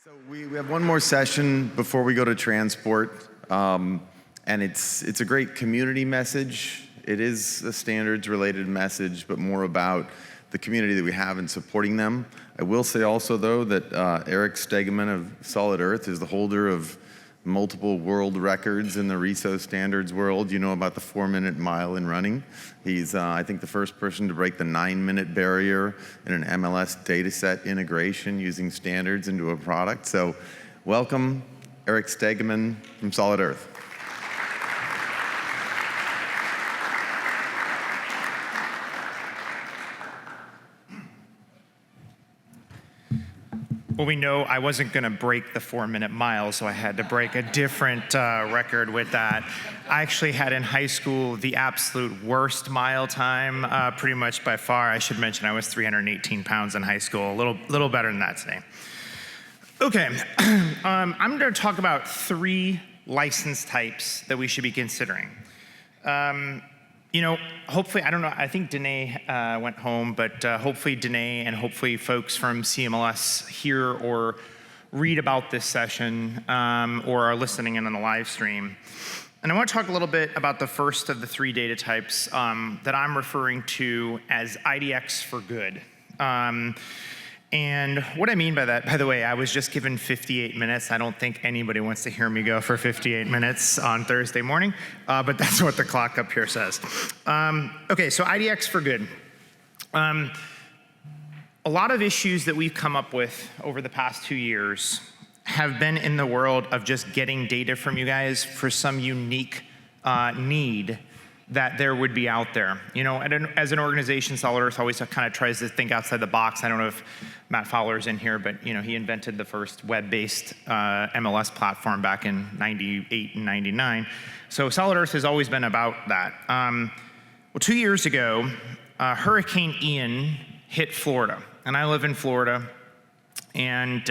So we have one more session before we go to transport, and it's a great community message. It is a standards-related message, but more about the community that we have and supporting them. I will say also, though, that Eric Stegemann of Solid Earth is the holder of multiple world records in the RESO standards world. You know about the 4-minute mile in running. He's, I think, the first person to break the 9-minute barrier in an MLS dataset integration using standards into a product. So welcome, Eric Stegemann from Solid Earth. Well, we know I wasn't going to break the 4-minute mile, so I had to break a different record with that. I actually had in high school the absolute worst mile time, pretty much by far. I should mention I was 318 pounds in high school, a little better than that today. Okay, I'm going to talk about 3 license types that we should be considering. You know, hopefully, I don't know, I think Danae went home, but hopefully Danae and hopefully folks from CMLS hear or read about this session or are listening in on the live stream. And I want to talk a little bit about the first of the 3 data types that I'm referring to as IDX for good. And what I mean by that, by the way, I was just given 58 minutes. I don't think anybody wants to hear me go for 58 minutes on Thursday morning, but that's what the clock up here says. Okay, so IDX for good. A lot of issues that we've come up with over the past 2 years have been in the world of just getting data from you guys for some unique need that there would be out there. You know, as an organization, Solid Earth always kind of tries to think outside the box. I don't know if Matt Fowler's in here, but you know, he invented the first web-based MLS platform back in '98 and '99. So Solid Earth has always been about that. Well, 2 years ago, Hurricane Ian hit Florida, and I live in Florida. And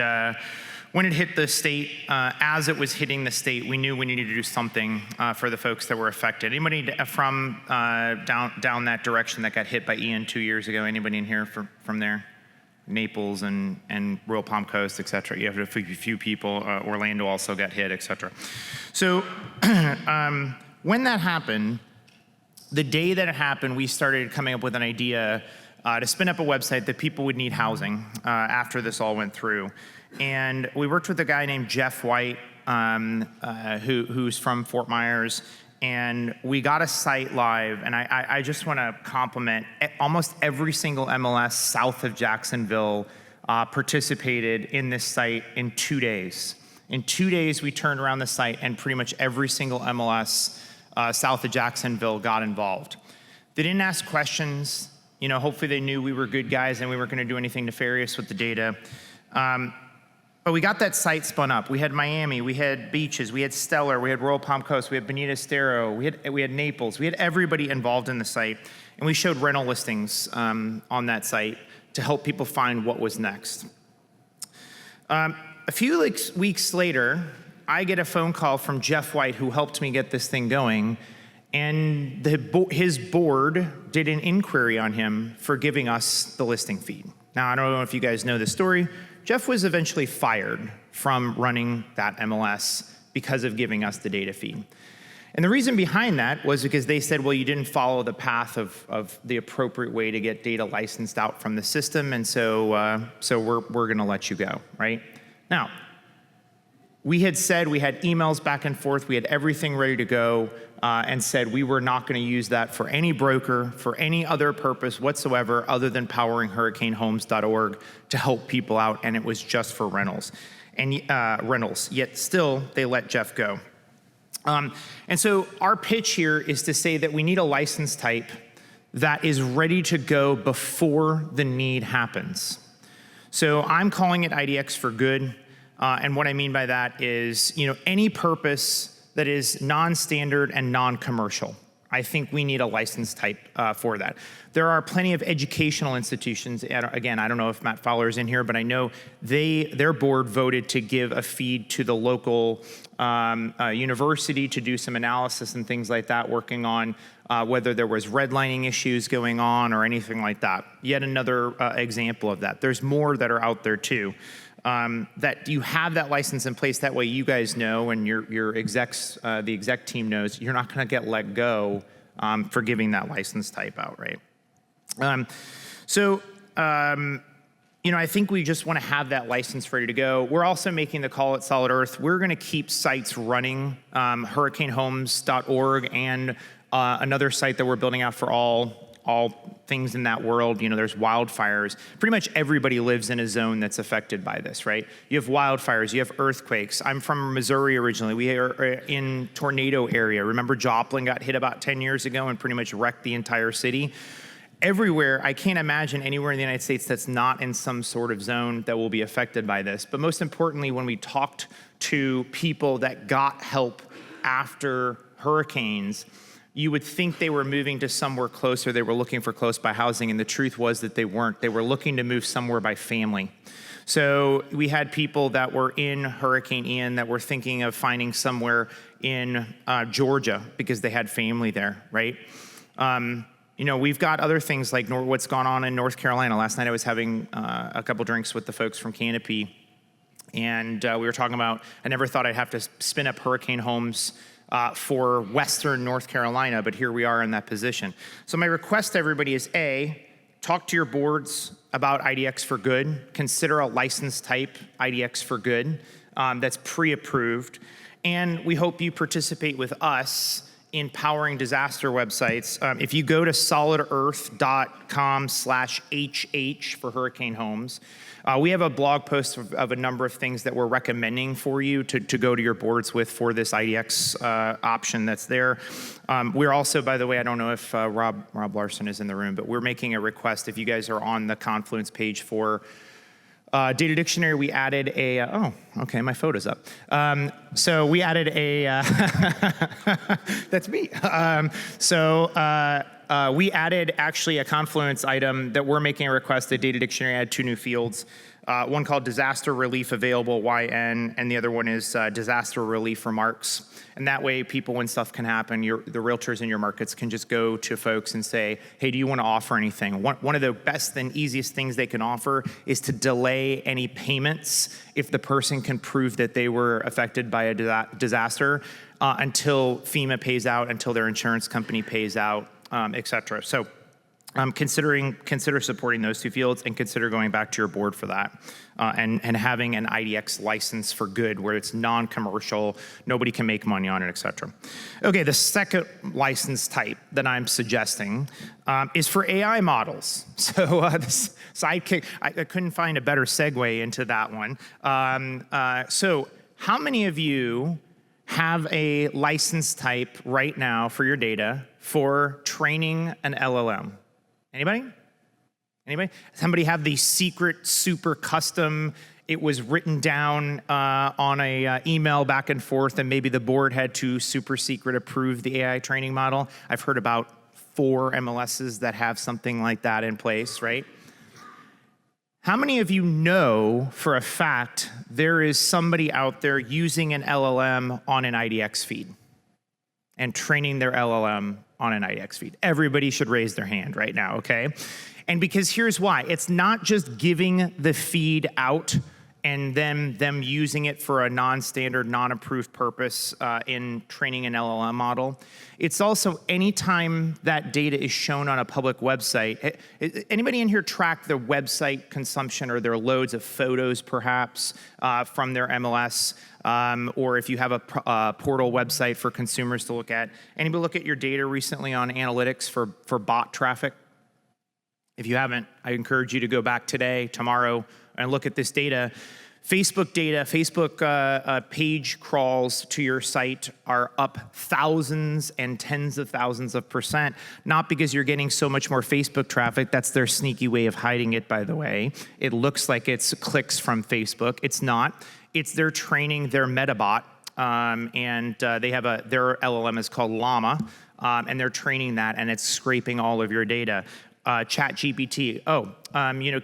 when it hit the state, as it was hitting the state, we knew we needed to do something for the folks that were affected. Anybody from down that direction that got hit by Ian 2 years ago? Anybody in here from there? Naples and Royal Palm Coast, et cetera. You have a few people. Orlando also got hit, et cetera. So when that happened, the day that it happened, we started coming up with an idea to spin up a website that people would need housing after this all went through. And we worked with a guy named Jeff White, who's from Fort Myers, and we got a site live. And I just want to compliment almost every single MLS south of Jacksonville participated in this site in 2 days. In 2 days, we turned around the site, and pretty much every single MLS south of Jacksonville got involved. They didn't ask questions. You know, hopefully they knew we were good guys and we weren't going to do anything nefarious with the data. But we got that site spun up. We had Miami, we had beaches, we had Stellar, we had Royal Palm Coast, we had Bonita Estero, we had Naples, we had everybody involved in the site, and we showed rental listings on that site to help people find what was next. A few weeks later, I get a phone call from Jeff White, who helped me get this thing going, and his board did an inquiry on him for giving us the listing feed. Now, I don't know if you guys know the story. Jeff was eventually fired from running that MLS because of giving us the data feed. And the reason behind that was because they said, well, you didn't follow the path of the appropriate way to get data licensed out from the system, and so we're gonna let you go, right? Now, we had said, we had emails back and forth, we had everything ready to go, and said we were not going to use that for any broker, for any other purpose whatsoever other than powering hurricanehomes.org to help people out, and it was just for rentals. And yet still, they let Jeff go. And so our pitch here is to say that we need a license type that is ready to go before the need happens. So I'm calling it IDX for good. And what I mean by that is, you know, any purpose that is non-standard and non-commercial. I think we need a license type for that. There are plenty of educational institutions. Again, I don't know if Matt Fowler is in here, but I know their board voted to give a feed to the local university to do some analysis and things like that, working on whether there was redlining issues going on or anything like that. Yet another example of that. There's more that are out there too. that you have that license in place. That way you guys know, and your execs, the exec team knows, you're not going to get let go for giving that license type out, right? I think we just want to have that license ready to go. We're also making the call at Solid Earth. We're going to keep sites running, hurricanehomes.org and another site that we're building out for all things in that world. There's wildfires. Pretty much everybody lives in a zone that's affected by this, right? You have wildfires, you have earthquakes. I'm from Missouri originally. We are in tornado area. Remember Joplin got hit about 10 years ago and pretty much wrecked the entire city? Everywhere, I can't imagine anywhere in the United States that's not in some sort of zone that will be affected by this. But most importantly, when we talked to people that got help after hurricanes, you would think they were moving to somewhere closer. They were looking for close by housing, and the truth was that they weren't. They were looking to move somewhere by family. So we had people that were in Hurricane Ian that were thinking of finding somewhere in Georgia because they had family there, right? We've got other things like what's gone on in North Carolina. Last night I was having a couple drinks with the folks from Canopy, and we were talking about, I never thought I'd have to spin up hurricane homes for Western North Carolina, but here we are in that position. So my request to everybody is A, talk to your boards about IDX for good. Consider a license type IDX for good that's pre-approved. And we hope you participate with us in powering disaster websites. If you go to solidearth.com/HH for hurricane homes, we have a blog post of a number of things that we're recommending for you to go to your boards with for this IDX option that's there. We're also, by the way, I don't know if Rob Larson is in the room, but we're making a request. If you guys are on the Confluence page for Data Dictionary, we added a, okay, my photo's up. So we added a, that's me. We added actually a Confluence item that we're making a request that Data Dictionary add 2 new fields. One called Disaster Relief Available, YN, and the other one is Disaster Relief Remarks. And that way people, when stuff can happen, the realtors in your markets can just go to folks and say, hey, do you want to offer anything? One of the best and easiest things they can offer is to delay any payments if the person can prove that they were affected by a disaster until FEMA pays out, until their insurance company pays out, et cetera. So consider supporting those 2 fields and consider going back to your board for that and having an IDX license for good where it's non-commercial, nobody can make money on it, et cetera. Okay, the second license type that I'm suggesting is for AI models. So this sidekick, I couldn't find a better segue into that one. So how many of you have a license type right now for your data for training an LLM? Anybody? Somebody have the secret, super custom, it was written down on a email back and forth, and maybe the board had to super secret approve the AI training model? I've heard about 4 MLSs that have something like that in place, right? How many of you know for a fact there is somebody out there using an LLM on an IDX feed and training their LLM on an IDX feed? Everybody should raise their hand right now, okay? And because here's why. It's not just giving the feed out and then them using it for a non-standard, non-approved purpose in training an LLM model. It's also anytime that data is shown on a public website. Anybody in here track their website consumption or their loads of photos perhaps from their MLS? Or if you have a portal website for consumers to look at. Anybody look at your data recently on analytics for bot traffic? If you haven't, I encourage you to go back today, tomorrow, and look at this data. Facebook page crawls to your site are up thousands and tens of thousands of %, not because you're getting so much more Facebook traffic. That's their sneaky way of hiding it, by the way. It looks like it's clicks from Facebook. It's not. It's they're training their Metabot, and they have their LLM is called Llama, and they're training that, and it's scraping all of your data. ChatGPT.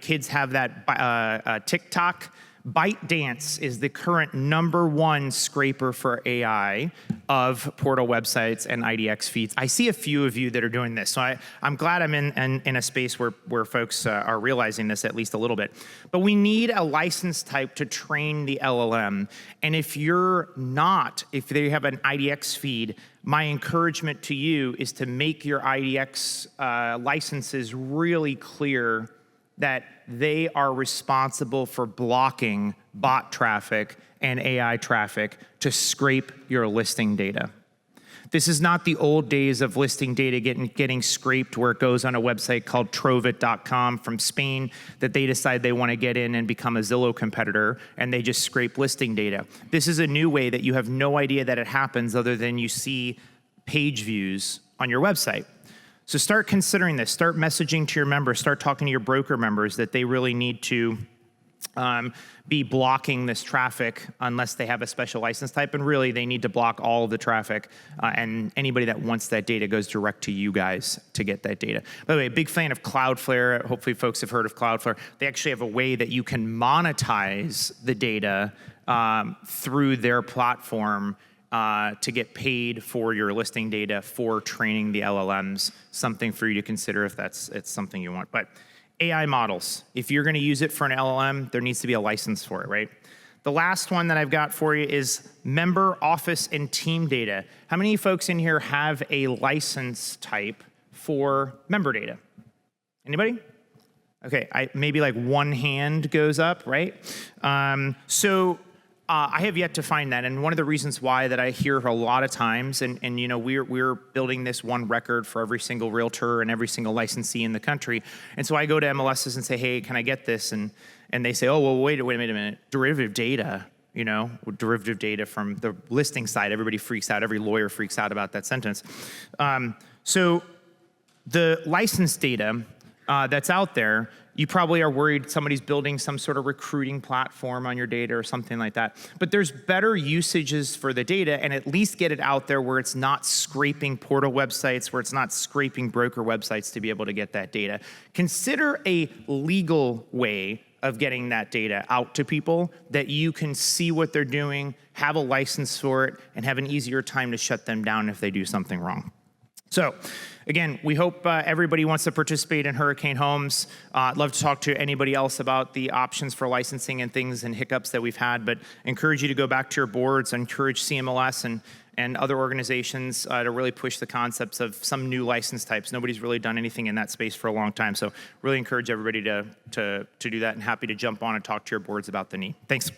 Kids have that TikTok ByteDance is the current #1 scraper for AI of portal websites and IDX feeds. I see a few of you that are doing this, so I'm glad I'm in a space where folks are realizing this at least a little bit. But we need a license type to train the LLM, and if they have an IDX feed, my encouragement to you is to make your IDX licenses really clear that they are responsible for blocking bot traffic and AI traffic to scrape your listing data. This is not the old days of listing data getting scraped where it goes on a website called Trovit.com from Spain that they decide they want to get in and become a Zillow competitor, and they just scrape listing data. This is a new way that you have no idea that it happens other than you see page views on your website. So start considering this. Start messaging to your members. Start talking to your broker members that they really need to be blocking this traffic unless they have a special license type. And really, they need to block all of the traffic. And anybody that wants that data goes direct to you guys to get that data. By the way, big fan of Cloudflare. Hopefully, folks have heard of Cloudflare. They actually have a way that you can monetize the data through their platform to get paid for your listing data for training the LLMs. Something for you to consider if it's something you want. But AI models, if you're going to use it for an LLM, there needs to be a license for it, right? The last one that I've got for you is member, office, and team data. How many folks in here have a license type for member data? Anybody? Okay, maybe like one hand goes up, right? I have yet to find that, and one of the reasons why that I hear a lot of times, and you know, we're building this one record for every single realtor and every single licensee in the country, and so I go to MLSs and say, hey, can I get this? And they say, oh, well, wait a minute, derivative data, you know, derivative data from the listing side. Everybody freaks out. Every lawyer freaks out about that sentence. So the license data that's out there, you probably are worried somebody's building some sort of recruiting platform on your data or something like that. But there's better usages for the data, and at least get it out there where it's not scraping portal websites, where it's not scraping broker websites to be able to get that data. Consider a legal way of getting that data out to people that you can see what they're doing, have a license for it, and have an easier time to shut them down if they do something wrong. So, again, we hope everybody wants to participate in Hurricane Homes. I'd love to talk to anybody else about the options for licensing and things and hiccups that we've had, but encourage you to go back to your boards, encourage CMLS and other organizations to really push the concepts of some new license types. Nobody's really done anything in that space for a long time, so really encourage everybody to do that, and happy to jump on and talk to your boards about the need. Thanks.